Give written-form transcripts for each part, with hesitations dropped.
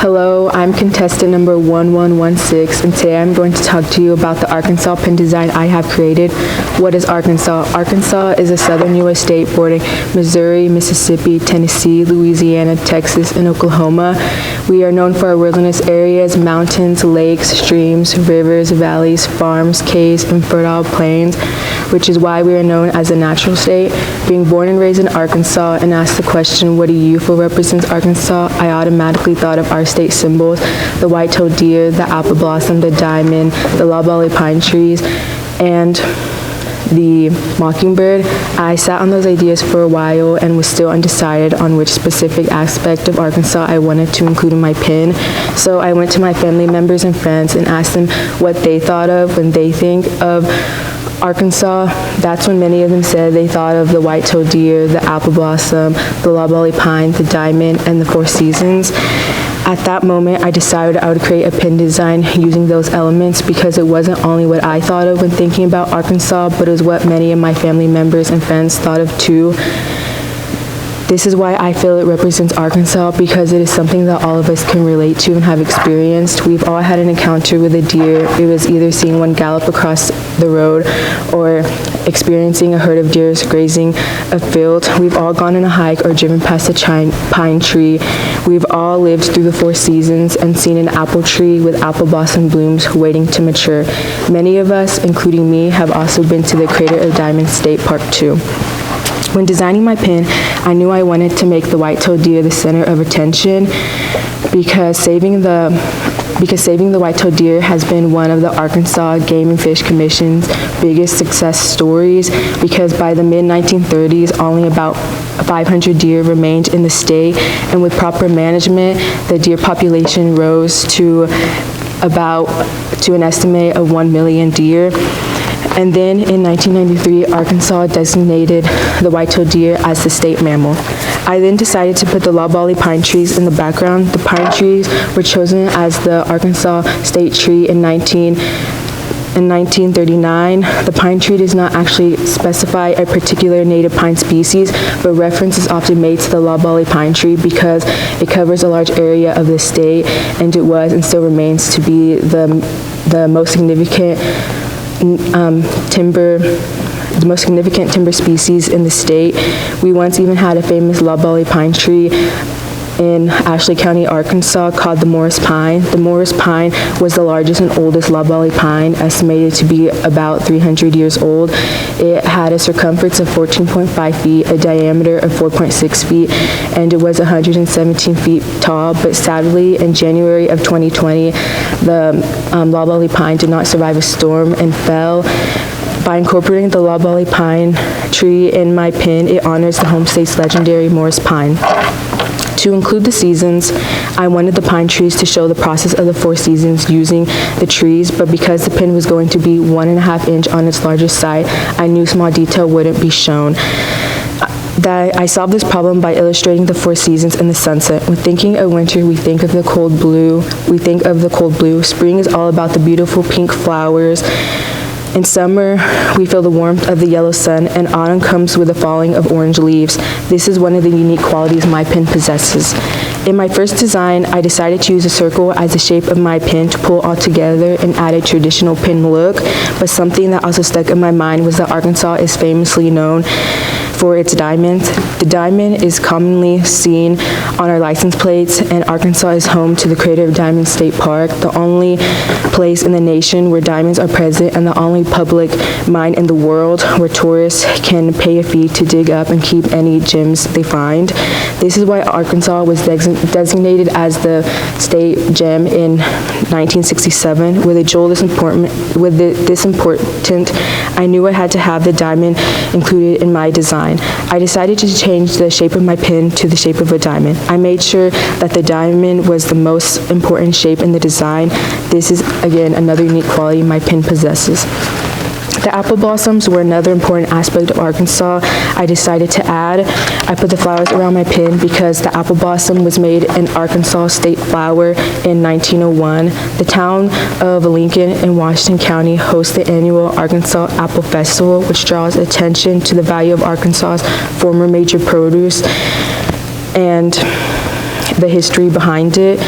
Hello, I'm contestant number 1116, and today I'm going to talk to you about the Arkansas pin design I have created. What is Arkansas? Arkansas is a southern U.S. state bordering Missouri, Mississippi, Tennessee, Louisiana, Texas, and Oklahoma. We are known for our wilderness areas, mountains, lakes, streams, rivers, valleys, farms, caves, and fertile plains, which is why we are known as a natural state. Being born and raised in Arkansas and asked the question, what do you feel represents Arkansas? I automatically thought of our state symbols, the white-tailed deer, the apple blossom, the diamond, the loblolly pine trees, and the mockingbird. I sat on those ideas for a while and was still undecided on which specific aspect of Arkansas I wanted to include in my pin. So I went to my family members and friends and asked them what they thought of when they think of Arkansas. That's when many of them said they thought of the white-tailed deer, the apple blossom, the loblolly pine, the diamond, and the four seasons. At that moment, I decided I would create a pin design using those elements because it wasn't only what I thought of when thinking about Arkansas, but it was what many of my family members and friends thought of too. This is why I feel it represents Arkansas, because it is something that all of us can relate to and have experienced. We've all had an encounter with a deer. It was either seeing one gallop across the road or experiencing a herd of deer grazing a field. We've all gone on a hike or driven past a pine tree. We've all lived through the four seasons and seen an apple tree with apple blossom blooms waiting to mature. Many of us, including me, have also been to the Crater of Diamonds State Park too. When designing my pin, I knew I wanted to make the white-tailed deer the center of attention because saving the white-tailed deer has been one of the Arkansas Game and Fish Commission's biggest success stories, because by the mid-1930s, only about 500 deer remained in the state, and with proper management, the deer population rose to an estimate of 1 million deer. And then in 1993, Arkansas designated the white-tailed deer as the state mammal. I then decided to put the loblolly pine trees in the background. The pine trees were chosen as the Arkansas state tree in 1939. The pine tree does not actually specify a particular native pine species, but reference is often made to the loblolly pine tree because it covers a large area of the state, and it was and still remains to be the most significant timber species in the state. We once even had a famous loblolly pine tree in Ashley County, Arkansas, called the Morris Pine. The Morris Pine was the largest and oldest loblolly pine, estimated to be about 300 years old. It had a circumference of 14.5 feet, a diameter of 4.6 feet, and it was 117 feet tall. But sadly, in January of 2020, the loblolly pine did not survive a storm and fell. By incorporating the loblolly pine tree in my pin, it honors the home state's legendary Morris Pine. To include the seasons, I wanted the pine trees to show the process of the four seasons using the trees, but because the pin was going to be 1.5 inch on its largest side, I knew small detail wouldn't be shown. I solved this problem by illustrating the four seasons in the sunset. When thinking of winter, we think of the cold blue. Spring is all about the beautiful pink flowers. In summer, we feel the warmth of the yellow sun, and autumn comes with the falling of orange leaves. This is one of the unique qualities my pin possesses. In my first design, I decided to use a circle as the shape of my pin to pull all together and add a traditional pin look, but something that also stuck in my mind was that Arkansas is famously known for its diamonds. The diamond is commonly seen on our license plates, and Arkansas is home to the Crater of Diamonds State Park, the only place in the nation where diamonds are present and the only public mine in the world where tourists can pay a fee to dig up and keep any gems they find. This is why Arkansas was designated as the state gem in 1967. With a jewel this important, I knew I had to have the diamond included in my design. I decided to change the shape of my pin to the shape of a diamond. I made sure that the diamond was the most important shape in the design. This is, again, another unique quality my pin possesses. The apple blossoms were another important aspect of Arkansas I decided to add. I put the flowers around my pin because the apple blossom was made an Arkansas state flower in 1901. The town of Lincoln in Washington County hosts the annual Arkansas Apple Festival, which draws attention to the value of Arkansas's former major produce and the history behind it.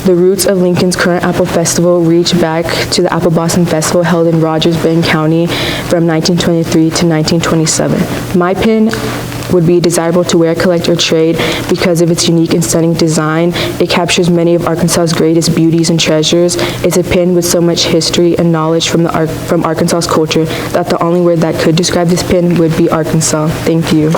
The roots of Lincoln's current Apple Festival reach back to the Apple Blossom Festival held in Rogers Bay County from 1923 to 1927. My pin would be desirable to wear, collect, or trade because of its unique and stunning design. It captures many of Arkansas's greatest beauties and treasures. It's a pin with so much history and knowledge from Arkansas's culture that the only word that could describe this pin would be Arkansas. Thank you.